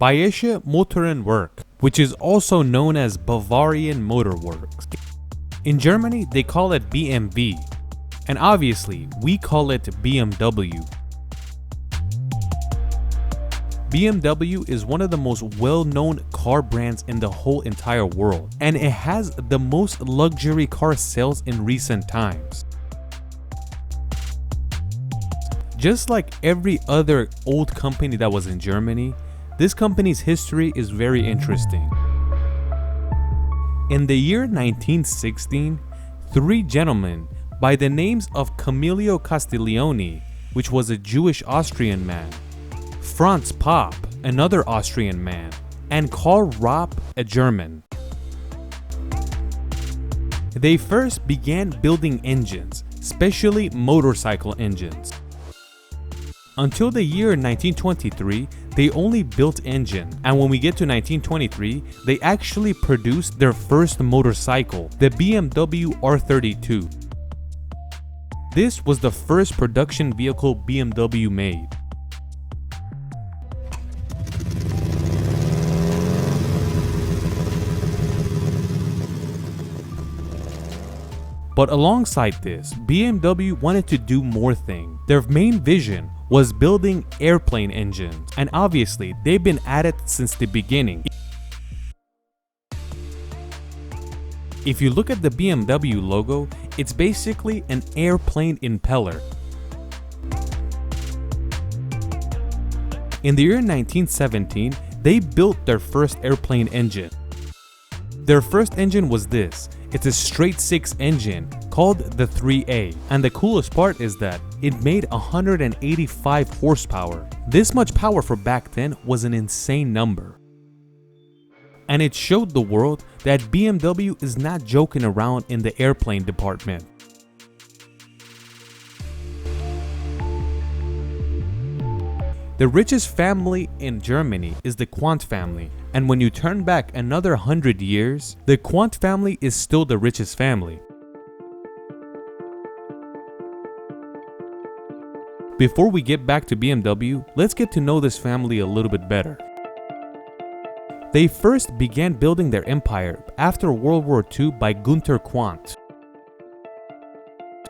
Bayerische Motorenwerk, which is also known as Bavarian Motor Works. In Germany, they call it BMW, and obviously, we call it BMW. BMW is one of the most well-known car brands in the whole entire world, and it has the most luxury car sales in recent times. Just like every other old company that was in Germany, this company's history is very interesting. In the year 1916, three gentlemen by the names of Camillo Castiglione, which was a Jewish Austrian man, Franz Popp, another Austrian man, and Karl Rapp, a German. They first began building engines, especially motorcycle engines. Until the year 1923, they only built engine, and when we get to 1923, they actually produced their first motorcycle, the BMW R32. This was the first production vehicle BMW made. But alongside this, BMW wanted to do more things. Their main vision was building airplane engines, and obviously they've been at it since the beginning. If you look at the BMW logo, it's basically an airplane impeller. In the year 1917, they built their first airplane engine. Their first engine was this. It's a straight six engine called the 3A, and the coolest part is that it made 185 horsepower. This much power for back then was an insane number. And it showed the world that BMW is not joking around in the airplane department. The richest family in Germany is the Quant family, and when you turn back another 100 years, the Quant family is still the richest family. Before we get back to BMW, let's get to know this family a little bit better. They first began building their empire after World War II by Günther Quant.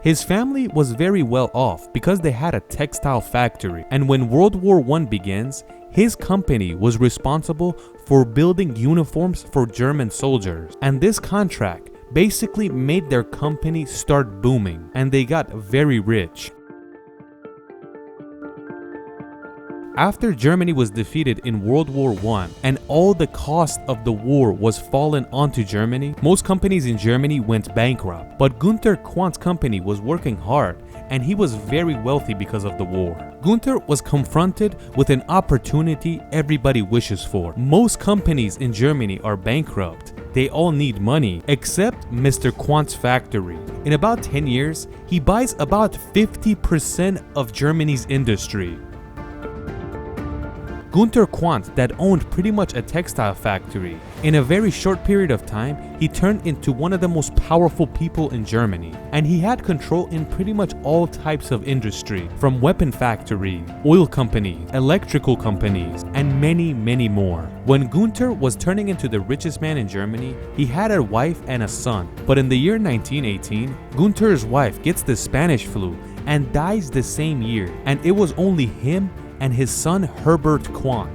His family was very well off because they had a textile factory, and when World War I begins, his company was responsible for building uniforms for German soldiers, and this contract basically made their company start booming, and they got very rich. After Germany was defeated in World War I and all the cost of the war was fallen onto Germany, most companies in Germany went bankrupt. But Günther Quant's company was working hard and he was very wealthy because of the war. Günther was confronted with an opportunity everybody wishes for. Most companies in Germany are bankrupt. They all need money, except Mr. Quant's factory. In about 10 years, he buys about 50% of Germany's industry. Günther Quant, that owned pretty much a textile factory, in a very short period of time, he turned into one of the most powerful people in Germany. And he had control in pretty much all types of industry, from weapon factories, oil companies, electrical companies, and many, many more. When Günther was turning into the richest man in Germany, he had a wife and a son. But in the year 1918, Günther's wife gets the Spanish flu and dies the same year, and it was only him and his son Herbert Quant.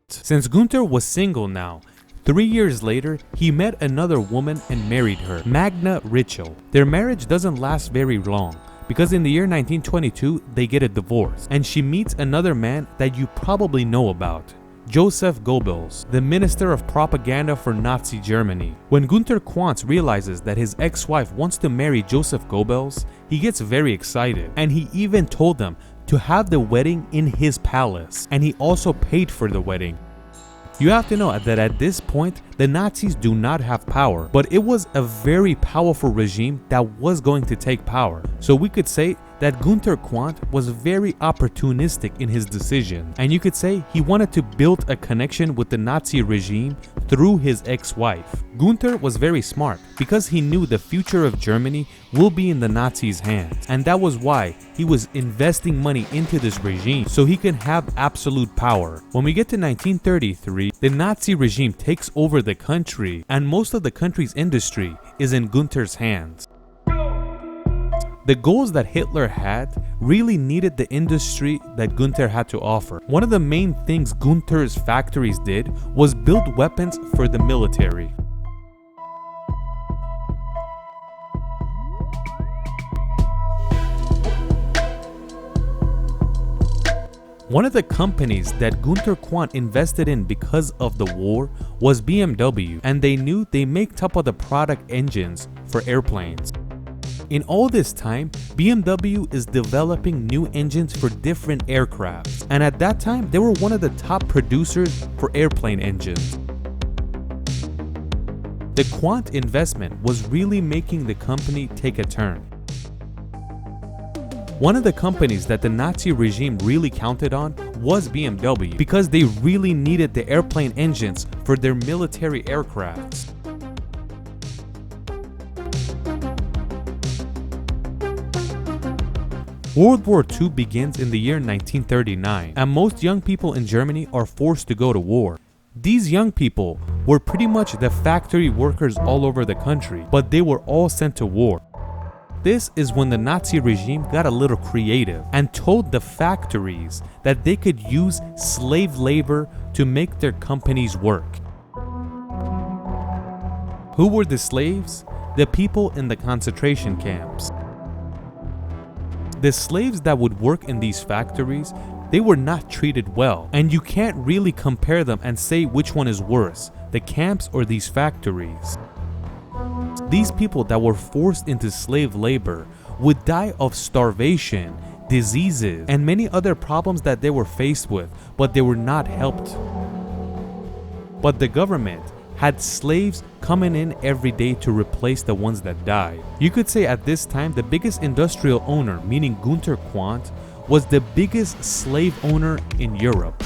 Since Günther was single now, 3 years later, he met another woman and married her, Magna Ritschl. Their marriage doesn't last very long, because in the year 1922, they get a divorce, and she meets another man that you probably know about, Joseph Goebbels, the Minister of Propaganda for Nazi Germany. When Günther Quant realizes that his ex-wife wants to marry Joseph Goebbels, he gets very excited, and he even told them to have the wedding in his palace, and he also paid for the wedding. You have to know that at this point, the Nazis do not have power, but it was a very powerful regime that was going to take power. So we could say that Gunther Quant was very opportunistic in his decision, and you could say he wanted to build a connection with the Nazi regime through his ex-wife. Gunther was very smart because he knew the future of Germany will be in the Nazis' hands, and that was why he was investing money into this regime so he can have absolute power. When we get to 1933, the Nazi regime takes over the country, and most of the country's industry is in Gunther's hands. The goals that Hitler had really needed the industry that Gunther had to offer. One of the main things Gunther's factories did was build weapons for the military. One of the companies that Gunther Quant invested in because of the war was BMW, and they knew they make top of the product engines for airplanes. In all this time, BMW is developing new engines for different aircrafts, and at that time, they were one of the top producers for airplane engines. The Quant investment was really making the company take a turn. One of the companies that the Nazi regime really counted on was BMW because they really needed the airplane engines for their military aircrafts. World War II begins in the year 1939, and most young people in Germany are forced to go to war. These young people were pretty much the factory workers all over the country, but they were all sent to war. This is when the Nazi regime got a little creative and told the factories that they could use slave labor to make their companies work. Who were the slaves? The people in the concentration camps. The slaves that would work in these factories, they were not treated well, and you can't really compare them and say which one is worse, the camps or these factories. These people that were forced into slave labor would die of starvation, diseases, and many other problems that they were faced with, but they were not helped. But the government had slaves coming in every day to replace the ones that died. You could say at this time the biggest industrial owner, meaning Gunther Quant, was the biggest slave owner in Europe.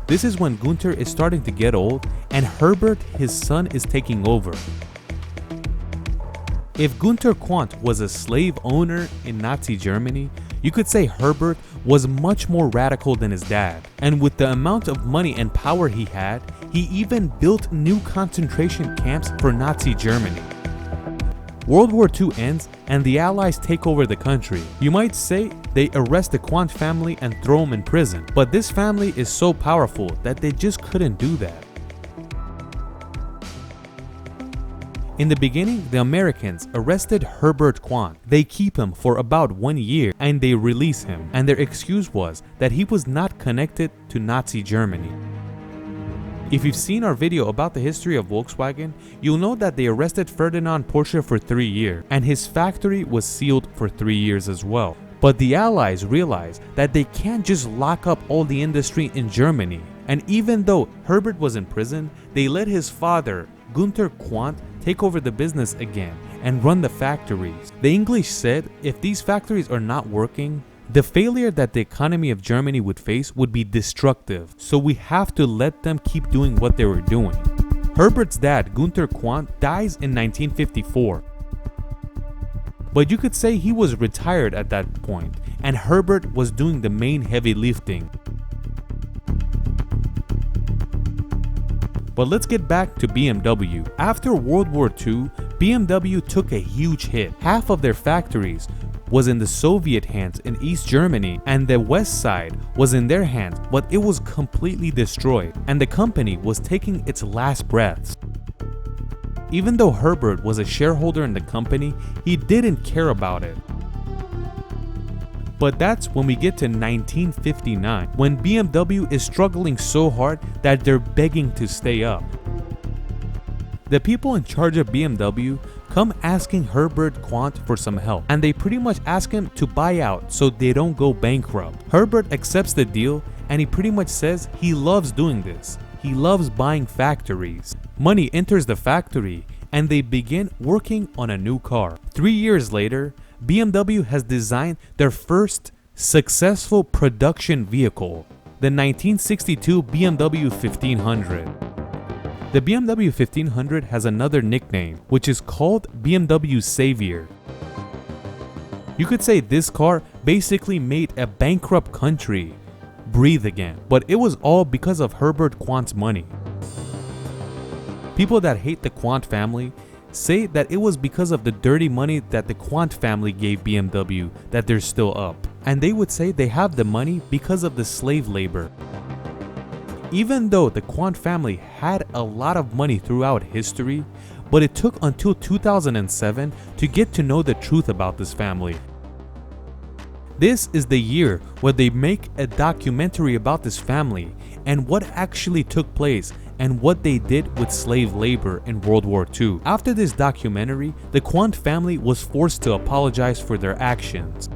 This is when Gunther is starting to get old and Herbert, his son, is taking over. If Gunther Quant was a slave owner in Nazi Germany, you could say Herbert was much more radical than his dad. And with the amount of money and power he had, he even built new concentration camps for Nazi Germany. World War II ends and the Allies take over the country. You might say they arrest the Quant family and throw them in prison, but this family is so powerful that they just couldn't do that. In the beginning, the Americans arrested Herbert Quant. They keep him for about 1 year and they release him, and their excuse was that he was not connected to Nazi Germany. If you've seen our video about the history of Volkswagen, you'll know that they arrested Ferdinand Porsche for 3 years, and his factory was sealed for 3 years as well. But the Allies realized that they can't just lock up all the industry in Germany. And even though Herbert was in prison, they let his father, Gunther Quant, take over the business again and run the factories. The English said if these factories are not working, the failure that the economy of Germany would face would be destructive, so we have to let them keep doing what they were doing. Herbert's dad, Gunther Quant, dies in 1954. But you could say he was retired at that point, and Herbert was doing the main heavy lifting. But let's get back to BMW. After World War II, BMW took a huge hit. Half of their factories was in the Soviet hands in East Germany, and the west side was in their hands, but it was completely destroyed, and the company was taking its last breaths. Even though Herbert was a shareholder in the company, he didn't care about it. But that's when we get to 1959, when BMW is struggling so hard that they're begging to stay up. The people in charge of BMW come asking Herbert Quant for some help, and they pretty much ask him to buy out so they don't go bankrupt. Herbert accepts the deal, and he pretty much says he loves doing this. He loves buying factories. Money enters the factory, and they begin working on a new car. 3 years later, BMW has designed their first successful production vehicle, the 1962 BMW 1500. The BMW 1500 has another nickname, which is called BMW Savior. You could say this car basically made a bankrupt country breathe again, but it was all because of Herbert Quant's money. People that hate the Quant family say that it was because of the dirty money that the Quant family gave BMW that they're still up. And they would say they have the money because of the slave labor. Even though the Quant family had a lot of money throughout history, but it took until 2007 to get to know the truth about this family. This is the year where they make a documentary about this family and what actually took place and what they did with slave labor in World War II. After this documentary, the Quant family was forced to apologize for their actions.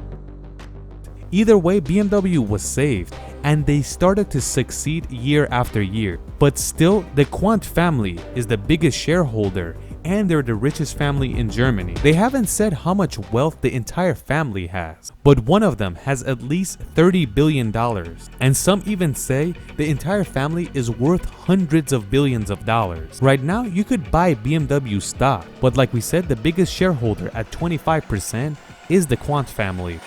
Either way, BMW was saved and they started to succeed year after year. But still, the Quant family is the biggest shareholder and they're the richest family in Germany. They haven't said how much wealth the entire family has, but one of them has at least $30 billion. And some even say the entire family is worth hundreds of billions of dollars. Right now, you could buy BMW stock, but like we said, the biggest shareholder at 25% is the Quant family.